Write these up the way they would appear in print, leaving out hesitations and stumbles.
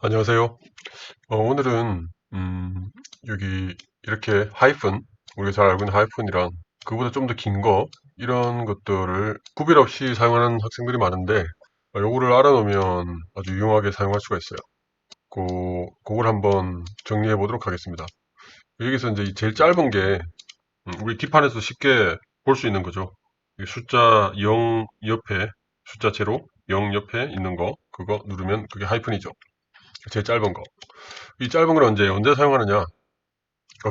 안녕하세요. 오늘은 여기 이렇게 하이픈, 우리가 잘 알고 있는 하이픈이랑 그보다 좀 더 긴 거, 이런 것들을 구별 없이 사용하는 학생들이 많은데, 요거를 알아놓으면 아주 유용하게 사용할 수가 있어요. 그걸 한번 정리해 보도록 하겠습니다. 여기서 이제 이 제일 짧은 게 우리 뒷판에서 쉽게 볼 수 있는 거죠. 이 숫자 0 옆에, 숫자 제로 0 옆에 있는 거, 그거 누르면 그게 하이픈이죠. 제일 짧은 거. 이 짧은 걸 언제 사용하느냐?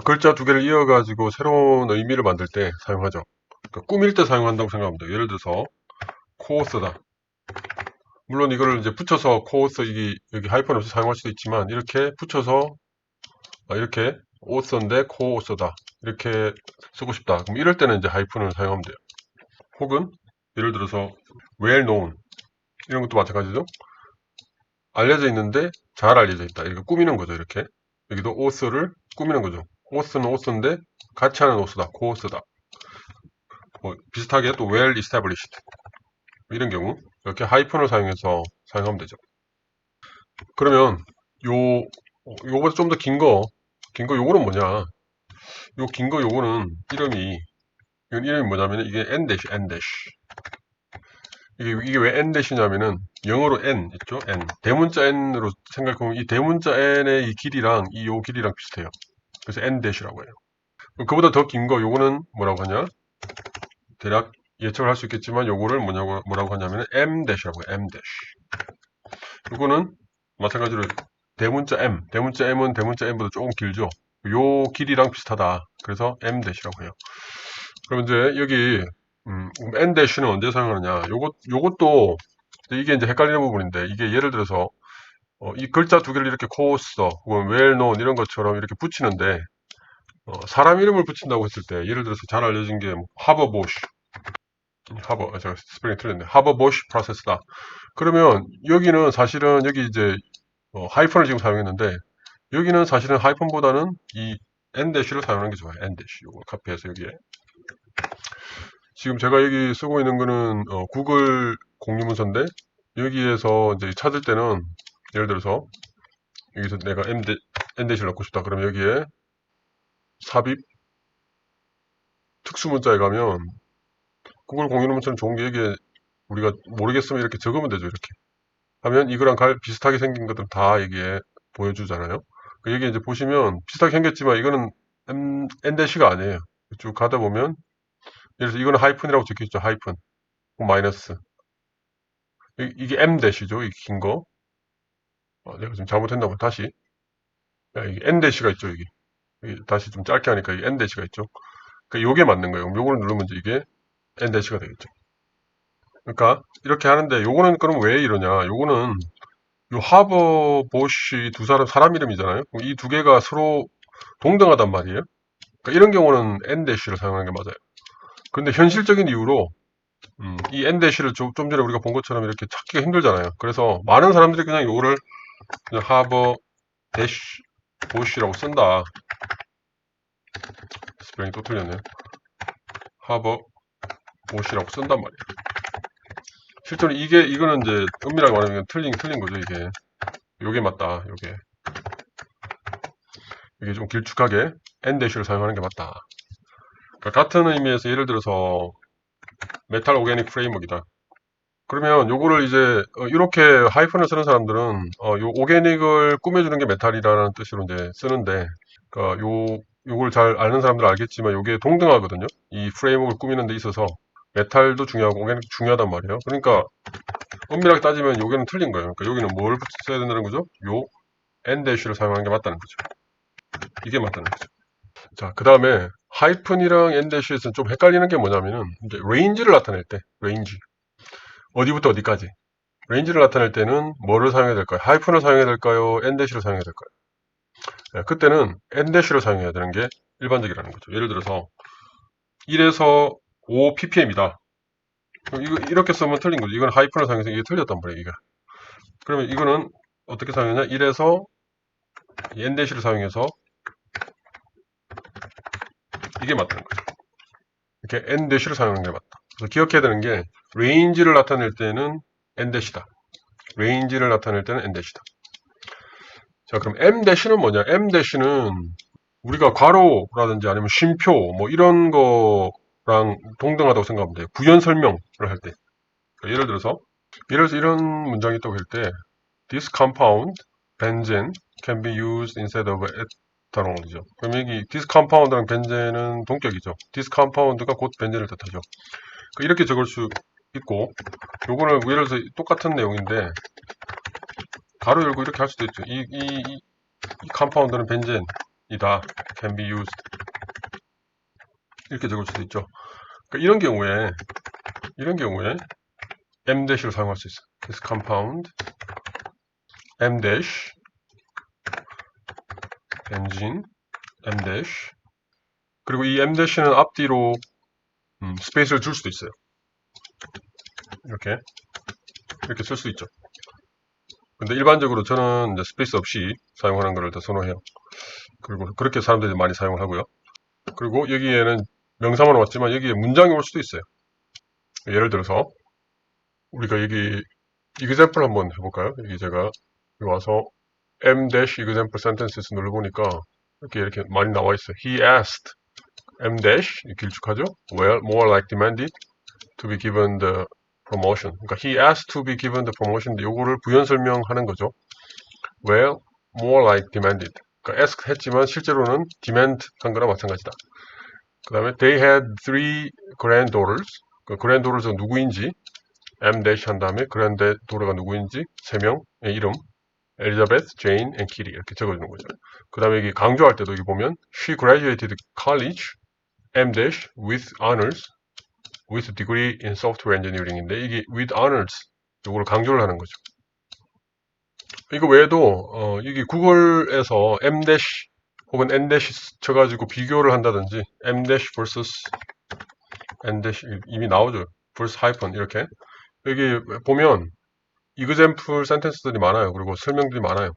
글자 두 개를 이어가지고 새로운 의미를 만들 때 사용하죠. 꾸밀 때 사용한다고 생각합니다. 예를 들어서 코어스다. 물론 이거를 이제 붙여서 코어스 여기 하이픈 없이 사용할 수도 있지만 이렇게 붙여서 이렇게 오서인데 코어스다. 이렇게 쓰고 싶다. 그럼 이럴 때는 이제 하이픈을 사용하면 돼요. 혹은 예를 들어서 well known 이런 것도 마찬가지죠. 알려져 있는데 잘 알려져 있다. 이렇게 꾸미는 거죠. 이렇게 여기도 오스를 꾸미는 거죠. 오스는 오스인데 같이 하는 오스다. 코어스다. 비슷하게 또 well established 이런 경우 이렇게 하이픈을 사용해서 사용하면 되죠. 그러면 요거보다 좀 더 긴 거 요거는 뭐냐? 요 긴 거 요거는 이름이 뭐냐면 이게 n-n. 이게 왜 n-냐면은 영어로 n 있죠? n. 대문자 n으로 생각하면 이 대문자 n의 이 길이랑 요 길이랑 비슷해요. 그래서 n-라고 해요. 그보다 더 긴 거 요거는 뭐라고 하냐? 대략 예측을 할 수 있겠지만 요거를 뭐라고 하냐면 m-라고 해요. m-. 이거는 마찬가지로 대문자 m은 대문자 n보다 조금 길죠. 요 길이랑 비슷하다. 그래서 m-라고 해요. 그럼 이제 여기 n-는 언제 사용하느냐? 요것도 이게 이제 헷갈리는 부분인데 이게 예를 들어서 이 글자 두 개를 이렇게 코스 혹은 well known 이런 것처럼 이렇게 붙이는데 사람 이름을 붙인다고 했을 때 예를 들어서 잘 알려진 게 하버보쉬 제가 스펠링 틀렸네. 하버보쉬 프로세스다. 그러면 여기는 사실은 여기 이제 하이픈을 지금 사용했는데 여기는 사실은 하이픈보다는 이 n-를 사용하는 게 좋아요. n-. 이거 카피해서 여기에 지금 제가 여기 쓰고 있는 거는 구글 공유문서인데 여기에서 이제 찾을 때는 예를 들어서 여기서 내가 n-를 넣고 싶다. 그러면 여기에 삽입 특수문자에 가면 구글 공유문서는 좋은 게 여기에 우리가 모르겠으면 이렇게 적으면 되죠. 이렇게 하면 이거랑 비슷하게 생긴 것들 다 여기에 보여주잖아요. 여기 이제 보시면 비슷하게 생겼지만 이거는 n-가 아니에요. 쭉 가다 보면 예를 들어서 이거는 하이픈이라고 적혀있죠. 하이픈 마이너스 이게 m-죠. 이 긴 거. 내가 지금 잘못했나 봐. 다시 이게 n-가 있죠. 여기 다시 좀 짧게 하니까 이게 n-가 있죠. 그러니까 요게 맞는 거예요. 요걸 누르면 이제 이게 n-가 되겠죠. 그러니까 이렇게 하는데 요거는 그럼 왜 이러냐? 요거는 요 하버 보쉬 두 사람 이름이잖아요. 이 두 개가 서로 동등하단 말이에요. 그러니까 이런 경우는 n-를 사용하는 게 맞아요. 근데 현실적인 이유로 이 n-를 좀 전에 우리가 본 것처럼 이렇게 찾기가 힘들잖아요. 그래서 많은 사람들이 그냥 요거를 그냥 하버 대쉬 보쉬라고 쓴다. 스펠링 또 틀렸네요. 하버 보쉬라고 쓴단 말이에요. 실제로 이거는 이제 은밀하게 말하면 틀린 거죠. 요게 맞다. 이게 좀 길쭉하게 n-를 사용하는 게 맞다. 그러니까 같은 의미에서 예를 들어서 메탈 오게닉 프레임워크이다. 그러면 요거를 이제 이렇게 하이픈을 쓰는 사람들은 요 오게닉을 꾸며주는 게 메탈이라는 뜻으로 이제 쓰는데 그러니까 요걸 잘 아는 사람들은 알겠지만 요게 동등하거든요. 이 프레임워크를 꾸미는 데 있어서 메탈도 중요하고 오게닉도 중요하단 말이에요. 그러니까 엄밀하게 따지면 요게는 틀린 거예요. 그러니까 여기는 뭘 써야 된다는 거죠? 요 n-를 사용하는 게 맞다는 거죠. 이게 맞다는 거죠. 자, 그 다음에 하이픈이랑 n-는 좀 헷갈리는 게 뭐냐면은 이제 레인지를 나타낼 때 레인지 어디부터 어디까지 레인지를 나타낼 때는 뭐를 사용해야 될까요? 하이픈을 사용해야 될까요? n-를 사용해야 될까요? 네, 그때는 n-를 사용해야 되는 게 일반적이라는 거죠. 예를 들어서 1에서 5 ppm이다. 이렇게 쓰면 틀린 거죠. 이건 하이픈을 사용해서 이게 틀렸단 말이에요. 그러면 이거는 어떻게 사용하냐? 1에서 n-를 사용해서 이게 맞다는 거죠. 이렇게 n-를 사용하는 게 맞다. 그래서 기억해야 되는 게 레인지를 나타낼 때는 n-다. 레인지를 나타낼 때는 n-다. 자, 그럼 M-는 뭐냐? M-는 우리가 괄호라든지 아니면 쉼표 뭐 이런 거랑 동등하다고 생각하면 돼요. 부연 설명을 할 때. 그러니까 예를 들어서 이런 문장이 있다고 할 때 This compound, benzene, can be used instead of ethanol이죠. 그럼 여기 this compound랑 벤젠은 동격이죠. this compound가 곧 벤젠을 뜻하죠. 이렇게 적을 수 있고, 요거는 예를 들어서 똑같은 내용인데 가로 열고 이렇게 할 수도 있죠. 이 compound는 벤젠이다. can be used 이렇게 적을 수도 있죠. 그러니까 이런 경우에 M-를 사용할 수 있어요. this compound M- 벤진 M- 그리고 이 M-는 앞뒤로 스페이스를 줄 수도 있어요. 이렇게 쓸 수 있죠. 근데 일반적으로 저는 이제 스페이스 없이 사용하는 것을 더 선호해요. 그리고 그렇게 사람들이 많이 사용을 하고요. 그리고 여기에는 명사만 왔지만 여기에 문장이 올 수도 있어요. 예를 들어서 우리가 여기 example 한번 해볼까요? 여기 제가 여기 와서 M-example sentences 눌러보니까 이렇게 많이 나와 있어요. He asked M- 길쭉하죠? Well, more like demanded to be given the promotion. 그러니까 he asked to be given the promotion. 요거를 부연 설명하는 거죠. Well, more like demanded. 그러니까 ask 했지만 실제로는 demand 한 거나 마찬가지다. 그 다음에 they had three granddaughters. 그 granddaughter가 누구인지 M- 한 다음에 granddaughter가 누구인지 세 명의 이름 엘리자베스, 제인, 앤 키리 이렇게 적어주는 거죠. 그 다음에 여기 강조할 때도 여기 보면 she graduated college M- with honors with degree in software engineering인데 이게 with honors 요거를 강조를 하는 거죠. 이거 외에도 이게 구글에서 M- 혹은 N- 쳐가지고 비교를 한다든지 M- vs N- 이미 나오죠. vs 하이픈 이렇게 여기 보면 example sentence들이 많아요. 그리고 설명들이 많아요.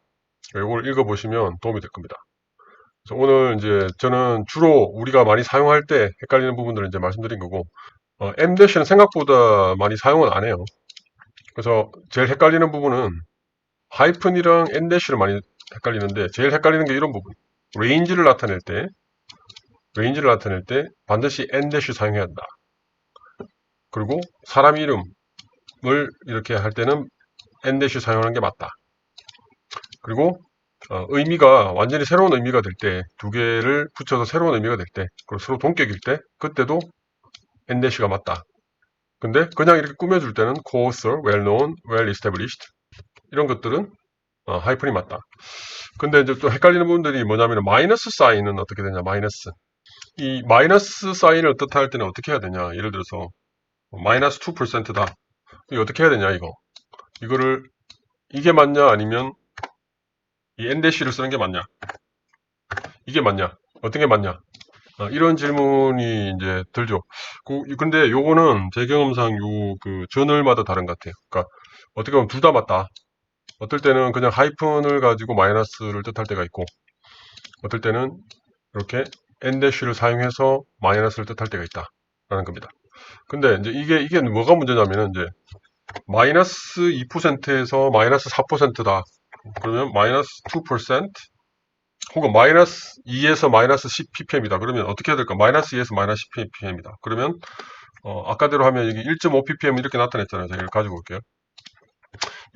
이걸 읽어보시면 도움이 될 겁니다. 그래서 오늘 이제 저는 주로 우리가 많이 사용할 때 헷갈리는 부분들을 이제 말씀드린 거고 M-는 생각보다 많이 사용은 안 해요. 그래서 제일 헷갈리는 부분은 하이픈이랑 N-를 많이 헷갈리는데 제일 헷갈리는 게 이런 부분. 레인지를 나타낼 때 반드시 N- 사용해야 한다. 그리고 사람 이름을 이렇게 할 때는 N- 사용하는 게 맞다. 그리고 의미가 완전히 새로운 의미가 될 때, 두 개를 붙여서 새로운 의미가 될 때, 그리고 서로 동격일 때, 그때도 N-가 맞다. 근데 그냥 이렇게 꾸며줄 때는 co-author, well-known, well-established 이런 것들은 하이픈이 맞다. 근데 이제 또 헷갈리는 부분들이 뭐냐면 마이너스 사인은 어떻게 되냐, 마이너스. 이 마이너스 사인을 뜻할 때는 어떻게 해야 되냐. 예를 들어서 마이너스 2%다. 이거 어떻게 해야 되냐, 이거. 이거를 이게 맞냐 아니면 이 N-를 쓰는 게 맞냐. 이게 맞냐. 어떤 게 맞냐. 이런 질문이 이제 들죠. 근데 요거는 제 경험상 그 저널마다 다른 것 같아요. 그러니까 어떻게 보면 둘 다 맞다. 어떨 때는 그냥 하이픈을 가지고 마이너스를 뜻할 때가 있고, 어떨 때는 이렇게 N-를 사용해서 마이너스를 뜻할 때가 있다라는 겁니다. 근데 이제 이게 뭐가 문제냐면은 이제 마이너스 2%에서 마이너스 4%다. 그러면 마이너스 2% 혹은 마이너스 2에서 마이너스 10 ppm이다. 그러면 어떻게 해야 될까? 마이너스 2에서 마이너스 10 ppm이다. 그러면 아까대로 하면 여기 1.5 ppm 이렇게 나타냈잖아요. 제가 이걸 가지고 올게요.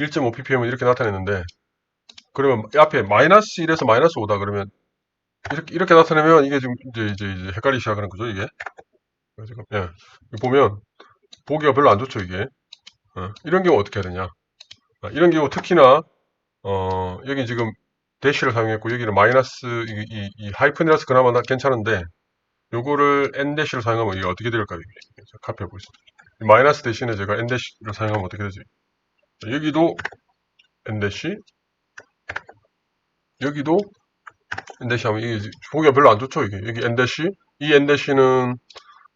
1.5 ppm은 이렇게 나타냈는데 그러면 앞에 마이너스 1에서 마이너스 5다 그러면 이렇게 나타내면 이게 지금 이제 헷갈리기 시작하는 거죠, 이게. 지금 예. 보면 보기가 별로 안 좋죠, 이게. 이런 경우 어떻게 해야 되냐? 이런 경우 특히나 여기 지금 대시를 사용했고 여기는 마이너스 이 하이픈이라서 그나마 괜찮은데 요거를 N-를 사용하면 이게 어떻게 될까요? 카피해 보겠습니다. 마이너스 대신에 제가 N-를 사용하면 어떻게 되지? 여기도 N-, 여기도 N- 하면 이게 보기가 별로 안 좋죠, 이게. 여기 N-, 이 N-는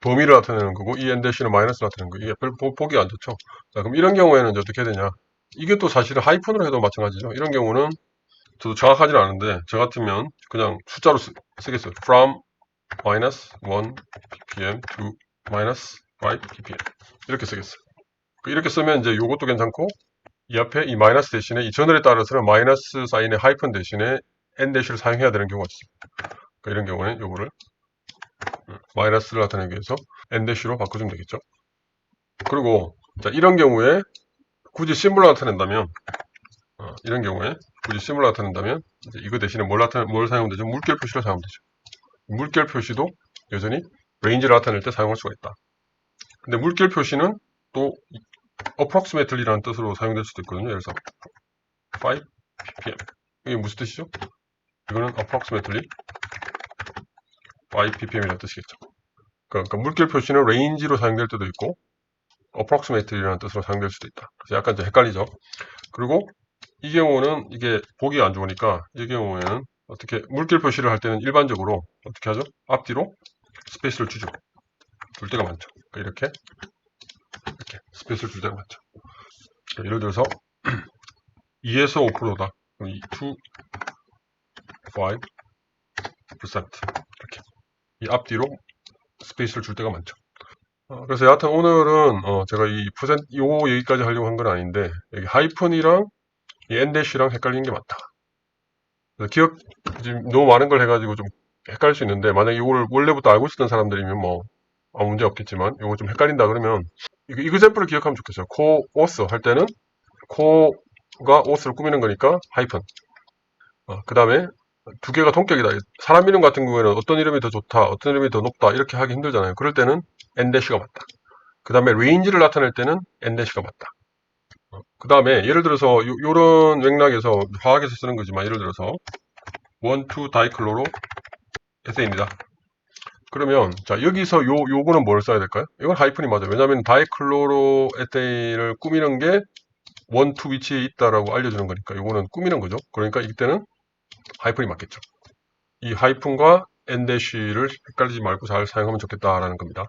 범위를 나타내는 거고 이 N-는 마이너스 나타내는 거. 이게 별 보기 안 좋죠. 자, 그럼 이런 경우에는 이제 어떻게 해야 되냐? 이게 또 사실은 하이픈으로 해도 마찬가지죠. 이런 경우는 저도 정확하지는 않은데 저 같으면 그냥 숫자로 쓰겠어요. from minus 1 ppm to minus 5 ppm 이렇게 쓰겠어요. 이렇게 쓰면 이제 요것도 괜찮고 이 앞에 이 마이너스 대신에 이 전월에 따라서는 마이너스 사인의 하이픈 대신에 n-를 사용해야 되는 경우가 있습니다. 그러니까 이런 경우는 요거를 마이너스를 나타내기 위해서 n-로 바꿔주면 되겠죠. 그리고 자, 이런 경우에 굳이 심볼을 나타낸다면 이런 경우에 굳이 심볼을 나타낸다면 이제 이거 대신에 뭘 사용하면 되죠? 물결 표시를 사용하면 되죠. 물결 표시도 여전히 레인지를 나타낼 때 사용할 수가 있다. 근데 물결 표시는 또 approximately라는 뜻으로 사용될 수도 있거든요. 예를 들어서 5 ppm. 이게 무슨 뜻이죠? 이거는 approximately 5 ppm이라는 뜻이겠죠. 그러니까 물결 표시는 레인지로 사용될 때도 있고 approximately라는 뜻으로 사용될 수도 있다. 그래서 약간 좀 헷갈리죠. 그리고 이 경우는 이게 보기가 안 좋으니까 이 경우에는 어떻게 물결 표시를 할 때는 일반적으로 어떻게 하죠? 앞뒤로 스페이스를 주죠. 줄 때가 많죠. 그러니까 이렇게 스페이스를 줄 때가 많죠. 예를 들어서 2에서 5%다. 그럼 2 to 5% 이렇게 이 앞뒤로 스페이스를 줄 때가 많죠. 그래서 여하튼 오늘은 제가 이 퍼센트 요 여기까지 하려고 한 건 아닌데 여기 하이픈이랑 이 n-랑 헷갈리는 게 많다. 그래서 기억 지금 너무 많은 걸 해가지고 좀 헷갈릴 수 있는데 만약에 이거를 원래부터 알고 있었던 사람들이면 뭐 아무 문제 없겠지만 이거 좀 헷갈린다 그러면 이그젠플을 기억하면 좋겠어요. 코 오스 할 때는 코가 오스를 꾸미는 거니까 하이픈. 그 다음에 두 개가 동격이다. 사람 이름 같은 경우에는 어떤 이름이 더 좋다, 어떤 이름이 더 높다 이렇게 하기 힘들잖아요. 그럴 때는 n-가 맞다. 그 다음에 레인지를 나타낼 때는 n-가 맞다. 그 다음에 예를 들어서 요런 맥락에서 화학에서 쓰는 거지만 예를 들어서 1, 2 다이클로로 에세입니다. 그러면 자 여기서 요거는 뭘 써야 될까요? 이건 하이픈이 맞아요. 왜냐하면 다이클로로 에테인을 꾸미는 게 1, 2 위치에 있다라고 알려주는 거니까 요거는 꾸미는 거죠. 그러니까 이때는 하이픈이 맞겠죠. 이 하이픈과 n-를 헷갈리지 말고 잘 사용하면 좋겠다라는 겁니다.